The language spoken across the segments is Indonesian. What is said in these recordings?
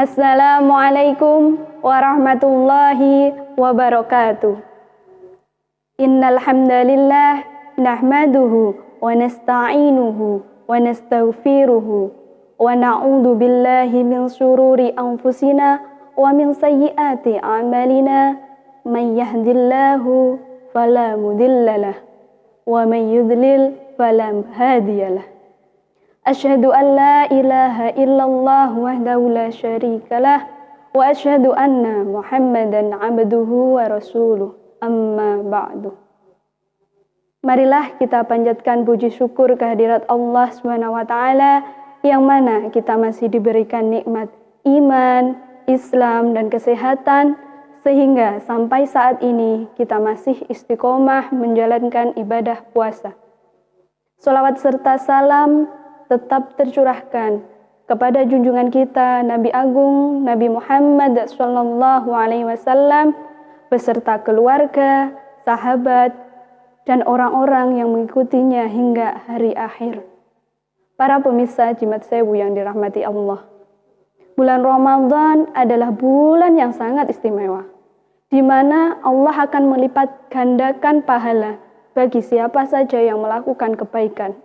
Assalamualaikum warahmatullahi wabarakatuh. Innal hamdalillah nahmaduhu wa nasta'inuhu wa nastaghfiruhu wa na'udzu billahi min syururi anfusina wa min sayyiati a'malina. May yahdihillahu fala mudhillalah wa may yudlil fala hadiyalah. Asyhadu an la ilaha illallah wahdahu la syarikalah wa asyhadu anna Muhammadan abduhu wa rasuluh. Amma ba'du. Marilah kita panjatkan puji syukur kehadirat Allah SWT yang mana kita masih diberikan nikmat iman, Islam dan kesehatan sehingga sampai saat ini kita masih istiqomah menjalankan ibadah puasa. Sholawat serta salam tetap tercurahkan kepada junjungan kita Nabi Agung Nabi Muhammad SAW beserta keluarga, sahabat, dan orang-orang yang mengikutinya hingga hari akhir. Para pemirsa Jimat Sewu yang dirahmati Allah, bulan Ramadan adalah bulan yang sangat istimewa, di mana Allah akan melipat gandakan pahala bagi siapa saja yang melakukan kebaikan.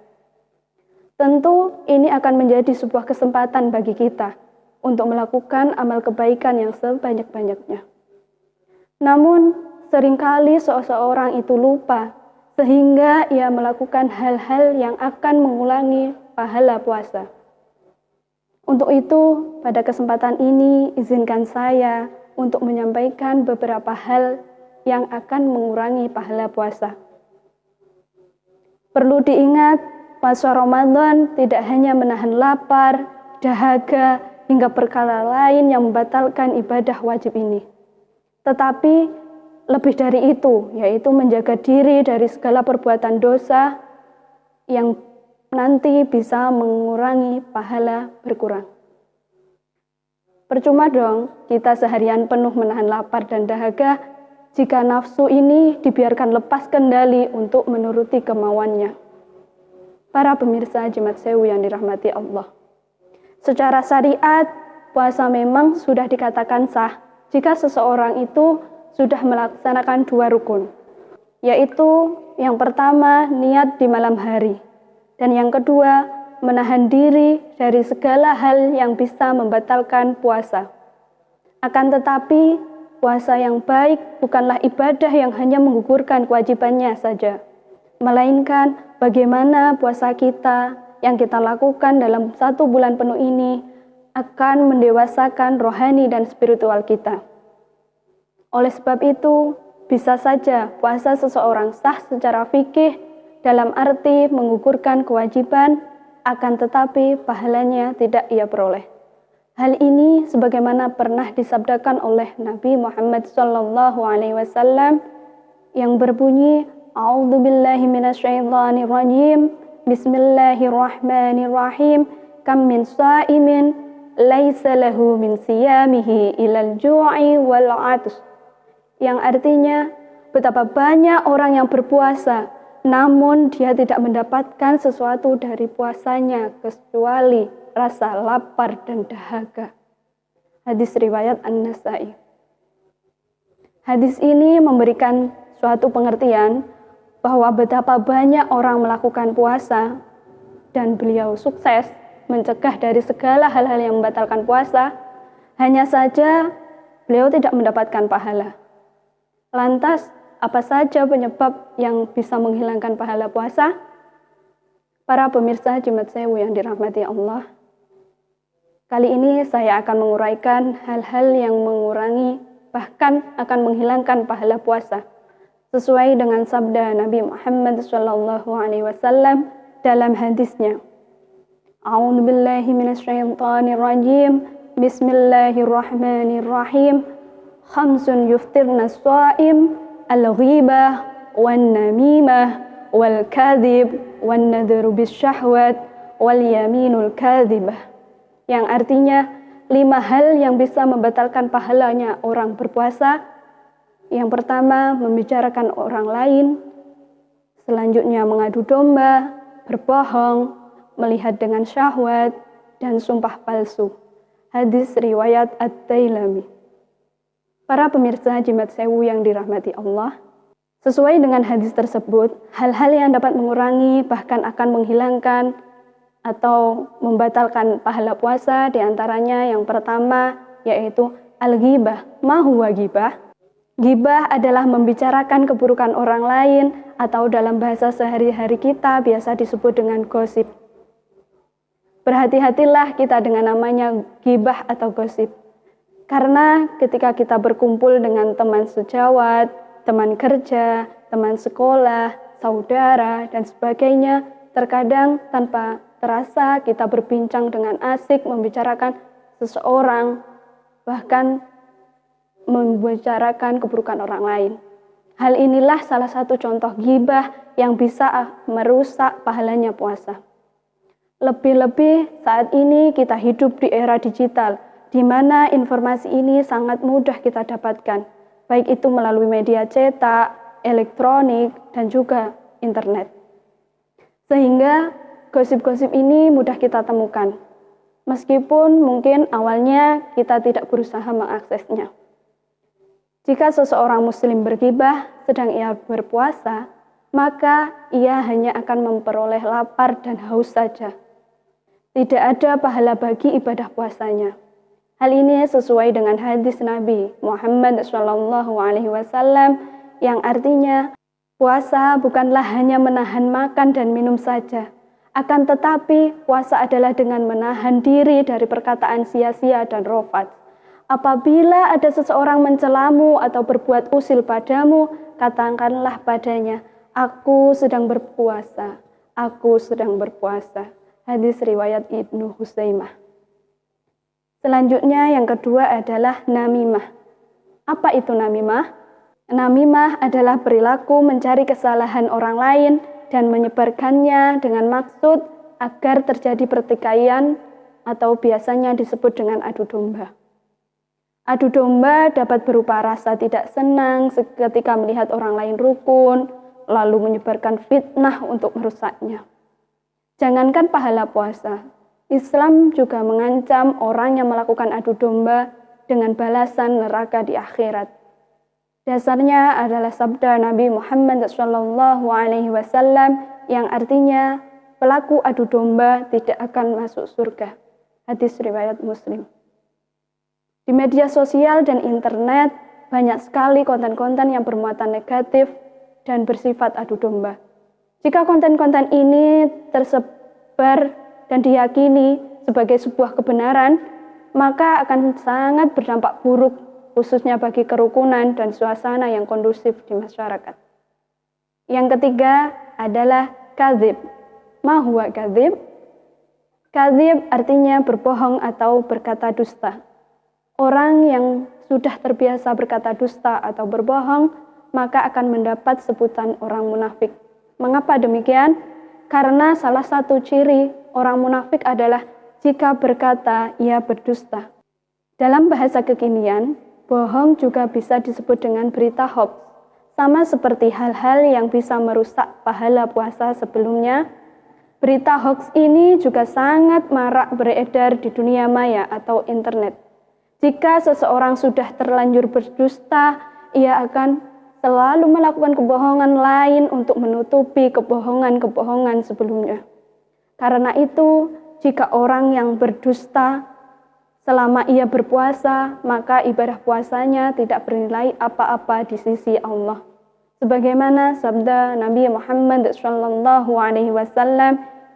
Tentu ini akan menjadi sebuah kesempatan bagi kita untuk melakukan amal kebaikan yang sebanyak-banyaknya. Namun, seringkali seseorang itu lupa sehingga ia melakukan hal-hal yang akan mengulangi pahala puasa. Untuk itu, pada kesempatan ini izinkan saya untuk menyampaikan beberapa hal yang akan mengurangi pahala puasa. Perlu diingat, puasa Ramadan tidak hanya menahan lapar, dahaga, hingga perkara lain yang membatalkan ibadah wajib ini. Tetapi lebih dari itu, yaitu menjaga diri dari segala perbuatan dosa yang nanti bisa mengurangi pahala berkurang. Percuma dong kita seharian penuh menahan lapar dan dahaga jika nafsu ini dibiarkan lepas kendali untuk menuruti kemauannya. Para pemirsa Jimat Sewu yang dirahmati Allah, secara syariat, puasa memang sudah dikatakan sah jika seseorang itu sudah melaksanakan 2 rukun, yaitu yang pertama niat di malam hari, dan yang kedua menahan diri dari segala hal yang bisa membatalkan puasa. Akan tetapi, puasa yang baik bukanlah ibadah yang hanya menggugurkan kewajibannya saja, melainkan bagaimana puasa kita yang kita lakukan dalam 1 bulan penuh ini akan mendewasakan rohani dan spiritual kita. Oleh sebab itu, bisa saja puasa seseorang sah secara fikih dalam arti menggugurkan kewajiban, akan tetapi pahalanya tidak ia peroleh. Hal ini sebagaimana pernah disabdakan oleh Nabi Muhammad SAW yang berbunyi, A'udzu billahi minasyaitonir rajim. Bismillahirrahmanirrahim. Kam min sha'imin laisa lahu min siyamihi ilal ju'i wal 'atsy. Yang artinya, betapa banyak orang yang berpuasa namun dia tidak mendapatkan sesuatu dari puasanya kecuali rasa lapar dan dahaga. Hadis riwayat An-Nasa'i. Hadis ini memberikan suatu pengertian bahwa betapa banyak orang melakukan puasa dan beliau sukses mencegah dari segala hal-hal yang membatalkan puasa, hanya saja beliau tidak mendapatkan pahala. Lantas, apa saja penyebab yang bisa menghilangkan pahala puasa? Para pemirsa Jimat Sewu yang dirahmati Allah, kali ini saya akan menguraikan hal-hal yang mengurangi bahkan akan menghilangkan pahala puasa sesuai dengan sabda Nabi Muhammad SAW dalam hadisnya. A'udzu billahi minasyaitonir rajim. Bismillahirrahmanirrahim. Khamsun yuftirna as-sha'im al-ghibah wan namimah wal kadhib wan nadhru bisyahwat wal yaminul kadhibah. Yang artinya 5 hal yang bisa membatalkan pahalanya orang berpuasa. Yang pertama, membicarakan orang lain. Selanjutnya, mengadu domba, berbohong, melihat dengan syahwat, dan sumpah palsu. Hadis riwayat At-Tailami. Para pemirsa Jimat Sewu yang dirahmati Allah, sesuai dengan hadis tersebut, hal-hal yang dapat mengurangi bahkan akan menghilangkan atau membatalkan pahala puasa diantaranya yang pertama yaitu al-ghibah. Ma huwa ghibah? Ghibah adalah membicarakan keburukan orang lain atau dalam bahasa sehari-hari kita biasa disebut dengan gosip. Berhati-hatilah kita dengan namanya ghibah atau gosip. Karena ketika kita berkumpul dengan teman sejawat, teman kerja, teman sekolah, saudara, dan sebagainya, terkadang tanpa terasa kita berbincang dengan asik membicarakan seseorang, bahkan membicarakan keburukan orang lain. Hal inilah salah satu contoh ghibah yang bisa merusak pahalanya puasa. Lebih-lebih saat ini kita hidup di era digital, di mana informasi ini sangat mudah kita dapatkan, baik itu melalui media cetak, elektronik, dan juga internet. Sehingga gosip-gosip ini mudah kita temukan, meskipun mungkin awalnya kita tidak berusaha mengaksesnya. Jika seseorang muslim berghibah sedang ia berpuasa, maka ia hanya akan memperoleh lapar dan haus saja. Tidak ada pahala bagi ibadah puasanya. Hal ini sesuai dengan hadis Nabi Muhammad SAW yang artinya puasa bukanlah hanya menahan makan dan minum saja, akan tetapi puasa adalah dengan menahan diri dari perkataan sia-sia dan rofat. Apabila ada seseorang mencelamu atau berbuat usil padamu, katakanlah padanya, aku sedang berpuasa, aku sedang berpuasa. Hadis riwayat Ibnu Huzaimah. Selanjutnya yang kedua adalah namimah. Apa itu namimah? Namimah adalah perilaku mencari kesalahan orang lain dan menyebarkannya dengan maksud agar terjadi pertikaian atau biasanya disebut dengan adu domba. Adu domba dapat berupa rasa tidak senang ketika melihat orang lain rukun, lalu menyebarkan fitnah untuk merusaknya. Jangankan pahala puasa, Islam juga mengancam orang yang melakukan adu domba dengan balasan neraka di akhirat. Dasarnya adalah sabda Nabi Muhammad SAW yang artinya pelaku adu domba tidak akan masuk surga. Hadis riwayat Muslim. Di media sosial dan internet banyak sekali konten-konten yang bermuatan negatif dan bersifat adu domba. Jika konten-konten ini tersebar dan diyakini sebagai sebuah kebenaran, maka akan sangat berdampak buruk khususnya bagi kerukunan dan suasana yang kondusif di masyarakat. Yang ketiga adalah kadzib. Ma huwa kadzib? Kadzib artinya berbohong atau berkata dusta. Orang yang sudah terbiasa berkata dusta atau berbohong, maka akan mendapat sebutan orang munafik. Mengapa demikian? Karena salah satu ciri orang munafik adalah jika berkata ia berdusta. Dalam bahasa kekinian, bohong juga bisa disebut dengan berita hoax. Sama seperti hal-hal yang bisa merusak pahala puasa sebelumnya, berita hoax ini juga sangat marak beredar di dunia maya atau internet. Jika seseorang sudah terlanjur berdusta, ia akan selalu melakukan kebohongan lain untuk menutupi kebohongan-kebohongan sebelumnya. Karena itu, jika orang yang berdusta selama ia berpuasa, maka ibadah puasanya tidak bernilai apa-apa di sisi Allah. Sebagaimana sabda Nabi Muhammad SAW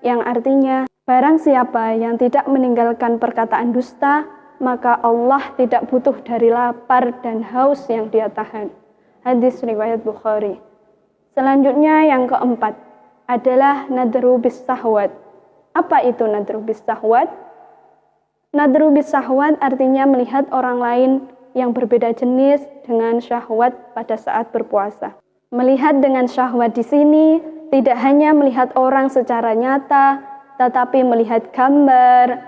yang artinya, barang siapa yang tidak meninggalkan perkataan dusta, maka Allah tidak butuh dari lapar dan haus yang dia tahan. Hadis riwayat Bukhari. Selanjutnya yang keempat adalah nadru bis sahwat. Apa itu nadru bis sahwat? Nadru bis sahwat artinya melihat orang lain yang berbeda jenis dengan syahwat pada saat berpuasa. Melihat dengan syahwat di sini tidak hanya melihat orang secara nyata, tetapi melihat gambar,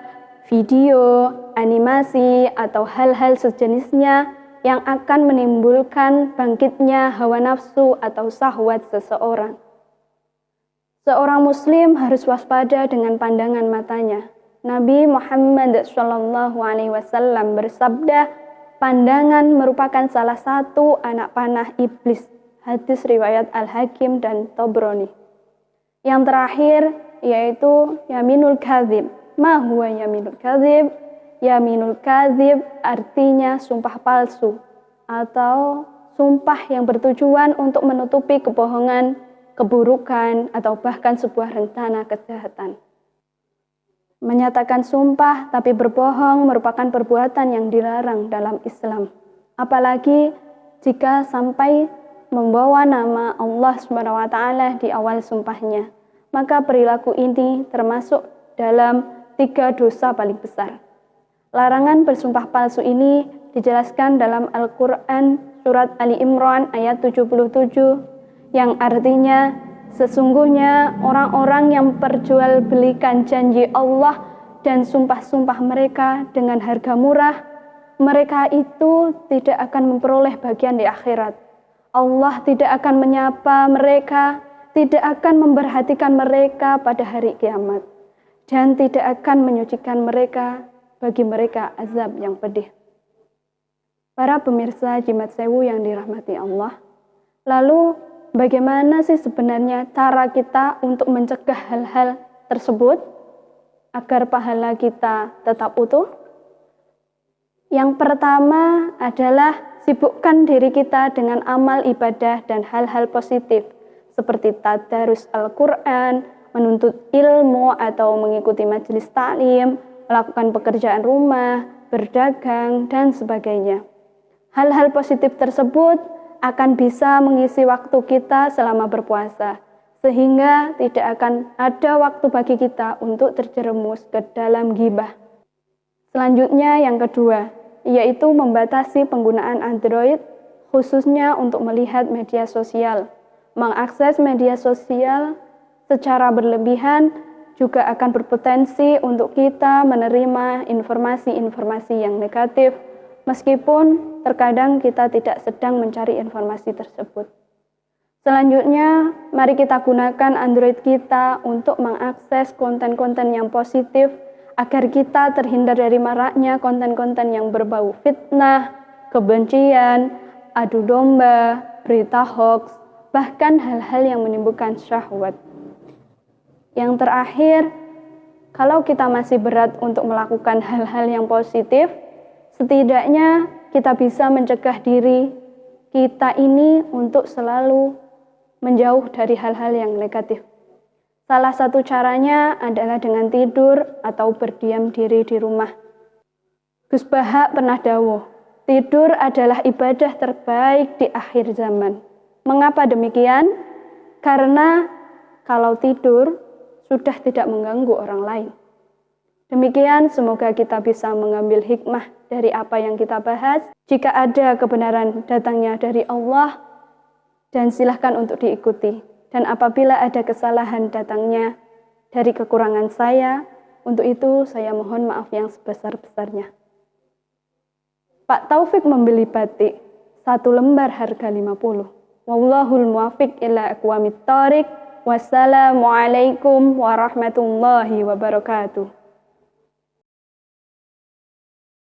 video, animasi, atau hal-hal sejenisnya yang akan menimbulkan bangkitnya hawa nafsu atau syahwat seseorang. Seorang muslim harus waspada dengan pandangan matanya. Nabi Muhammad SAW bersabda, pandangan merupakan salah satu anak panah iblis. Hadis riwayat Al-Hakim dan Tobroni. Yang terakhir yaitu yaminul kadzib. Ma huwa yaminul kadzib? Yaminul kadzib artinya sumpah palsu atau sumpah yang bertujuan untuk menutupi kebohongan, keburukan, atau bahkan sebuah rencana kejahatan. Menyatakan sumpah tapi berbohong merupakan perbuatan yang dilarang dalam Islam. Apalagi jika sampai membawa nama Allah SWT di awal sumpahnya. Maka perilaku ini termasuk dalam 3 dosa paling besar. Larangan bersumpah palsu ini dijelaskan dalam Al-Quran surat Ali Imran ayat 77 yang artinya sesungguhnya orang-orang yang perjualbelikan janji Allah dan sumpah-sumpah mereka dengan harga murah, mereka itu tidak akan memperoleh bagian di akhirat. Allah tidak akan menyapa mereka, tidak akan memperhatikan mereka pada hari kiamat, dan tidak akan menyucikan mereka bagi mereka azab yang pedih. Para pemirsa Jimat Sewu yang dirahmati Allah, lalu bagaimana sih sebenarnya cara kita untuk mencegah hal-hal tersebut agar pahala kita tetap utuh? Yang pertama adalah sibukkan diri kita dengan amal ibadah dan hal-hal positif seperti tadarus Al-Quran, menuntut ilmu atau mengikuti majelis taklim, melakukan pekerjaan rumah, berdagang, dan sebagainya. Hal-hal positif tersebut akan bisa mengisi waktu kita selama berpuasa, sehingga tidak akan ada waktu bagi kita untuk terjerumus ke dalam ghibah. Selanjutnya yang kedua, yaitu membatasi penggunaan Android, khususnya untuk melihat media sosial. Mengakses media sosial secara berlebihan juga akan berpotensi untuk kita menerima informasi-informasi yang negatif, meskipun terkadang kita tidak sedang mencari informasi tersebut. Selanjutnya, mari kita gunakan Android kita untuk mengakses konten-konten yang positif agar kita terhindar dari maraknya konten-konten yang berbau fitnah, kebencian, adu domba, berita hoax, bahkan hal-hal yang menimbulkan syahwat. Yang terakhir, kalau kita masih berat untuk melakukan hal-hal yang positif, setidaknya kita bisa mencegah diri kita ini untuk selalu menjauh dari hal-hal yang negatif. Salah satu caranya adalah dengan tidur atau berdiam diri di rumah. Gus Bahak pernah dawuh, tidur adalah ibadah terbaik di akhir zaman. Mengapa demikian? Karena kalau tidur sudah tidak mengganggu orang lain. Demikian, semoga kita bisa mengambil hikmah dari apa yang kita bahas. Jika ada kebenaran datangnya dari Allah, dan silahkan untuk diikuti. Dan apabila ada kesalahan datangnya dari kekurangan saya, untuk itu saya mohon maaf yang sebesar-besarnya. Pak Taufik membeli batik, 1 lembar harga 50. Wallahul muwaffiq ila aqwamit thoriq. Wassalamualaikum warahmatullahi wabarakatuh.